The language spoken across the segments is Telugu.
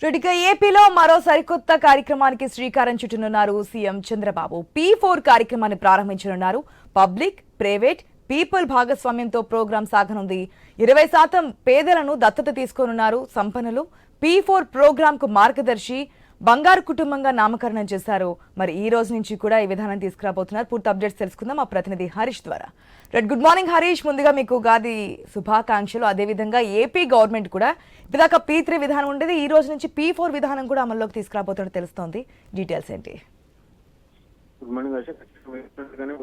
ఇక ఏపీలో మరో సరికొత్త కార్యక్రమానికి శ్రీకారం చుట్టనున్నారు సీఎం చంద్రబాబు. P4 కార్యక్రమాన్ని ప్రారంభించనున్నారు. పబ్లిక్, ప్రైవేట్, పీపుల్ భాగస్వామ్యంతో ప్రోగ్రాం సాగనుంది. 20% పేదలను దత్తత తీసుకోనున్నారు సంపన్నులు. P4 ప్రోగ్రాం కు మార్గదర్శి బంగారు కుటుంబంగా నామకరణం చేశారు. మరి ఈ రోజు నుంచి కూడా ఈ విధానం తీసుకురాబోతున్నారు. పూర్తి అప్డేట్స్ తెలుసుకుందాం మా ప్రతినిధి హరీష్ ద్వారా. గుడ్ మార్నింగ్ హరీష్, ముందుగా మీకు ఉగాది శుభాకాంక్షలు. అదేవిధంగా ఏపీ గవర్నమెంట్ కూడా ఇదిదాకా P3 విధానం ఉండేది, ఈ రోజు నుంచి P4 విధానం కూడా అమల్లోకి తీసుకురాబోతున్నట్టు తెలుస్తోంది. డీటెయిల్స్ ఏంటి? గుడ్ మార్నింగ్ ఆశ.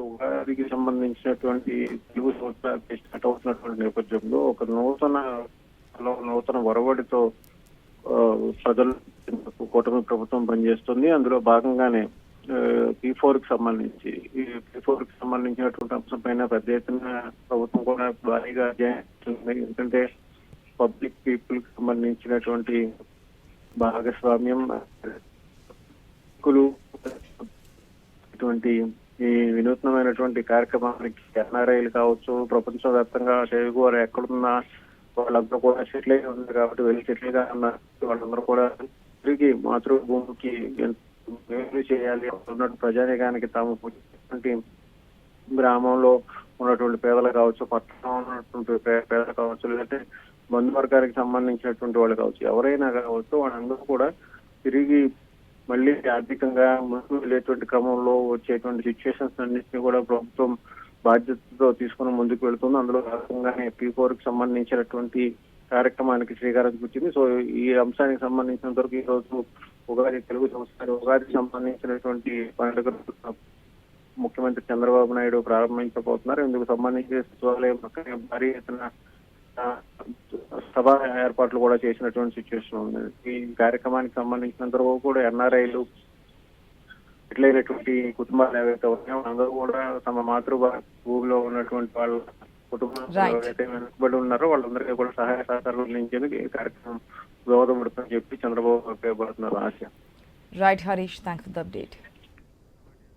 ఉగాదికి సంబంధించినటువంటి తెలుగు సంవత్సరాలు స్టార్ట్ అవుతున్నటువంటి నేపథ్యంలో ఒక నూతన ఒరవడితో ప్రజలు కూటమి ప్రభుత్వం పనిచేస్తుంది. అందులో భాగంగానే P4 కి సంబంధించి సంబంధించినటువంటి అంశం పైన పెద్ద ఎత్తున ప్రభుత్వం కూడా భారీగా చేస్తుంది. ఎందుకంటే పబ్లిక్ పీపుల్ కి సంబంధించినటువంటి భాగస్వామ్యం ఈ వినూత్నమైనటువంటి కార్యక్రమానికి ఎన్ఆర్ఐలు కావచ్చు, ప్రపంచవ్యాప్తంగా తెలుగు వారు ఎక్కడున్నా వాళ్ళందరూ కూడా సెటిల్ అయి ఉంది కాబట్టి వెళ్ళి సెటిల్ గా ఉన్నారు. వాళ్ళందరూ కూడా తిరిగి మాతృభూమికి మేలు చేయాలి ఉన్నటువంటి ప్రజానికానికి తాము గ్రామంలో ఉన్నటువంటి పేదలు కావచ్చు, పట్టణంలో ఉన్నటువంటి పేదలు కావచ్చు, లేదంటే బంధువర్గానికి సంబంధించినటువంటి వాళ్ళు కావచ్చు, ఎవరైనా కావచ్చు, వాళ్ళందరూ కూడా తిరిగి మళ్ళీ ఆర్థికంగా ముందుకు వెళ్ళేటువంటి క్రమంలో వచ్చేటువంటి సిచ్యువేషన్స్ అన్నింటినీ కూడా ప్రభుత్వం బాధ్యతతో తీసుకుని ముందుకు వెళ్తుంది. అందులో భాగంగానే P4 కి సంబంధించినటువంటి కార్యక్రమానికి శ్రీకారం చుట్టింది. సో ఈ అంశానికి సంబంధించినంత వరకు ఈ రోజు ఉగాది తెలుగు సంవత్సరాలు ఉగాదికి సంబంధించినటువంటి పండుగ ముఖ్యమంత్రి చంద్రబాబు నాయుడు ప్రారంభించబోతున్నారు. ఇందుకు సంబంధించి సచివాలయం భారీ ఎత్తున సభ ఏర్పాట్లు కూడా చేసినటువంటి సిచ్యువేషన్ ఉంది. ఈ కార్యక్రమానికి సంబంధించినంత వరకు కూడా ఎన్ఆర్ఐలు ఇట్లైనటువంటి కుటుంబాలు ఏవైతే ఉన్నాయో అందరూ కూడా తమ మాతృభూమిలో ఉన్నటువంటి వాళ్ళ కుటుంబాలు ఎవరైతే వెనుకబడి ఉన్నారో వాళ్ళందరికీ కూడా సహాయ సహకారాలు అందించేందుకు ఈ కార్యక్రమం దోహదపడుతుందని చెప్పి చంద్రబాబు ఉపయోగపడుతున్నారు. ఆశ. Right Harish, thanks for the update.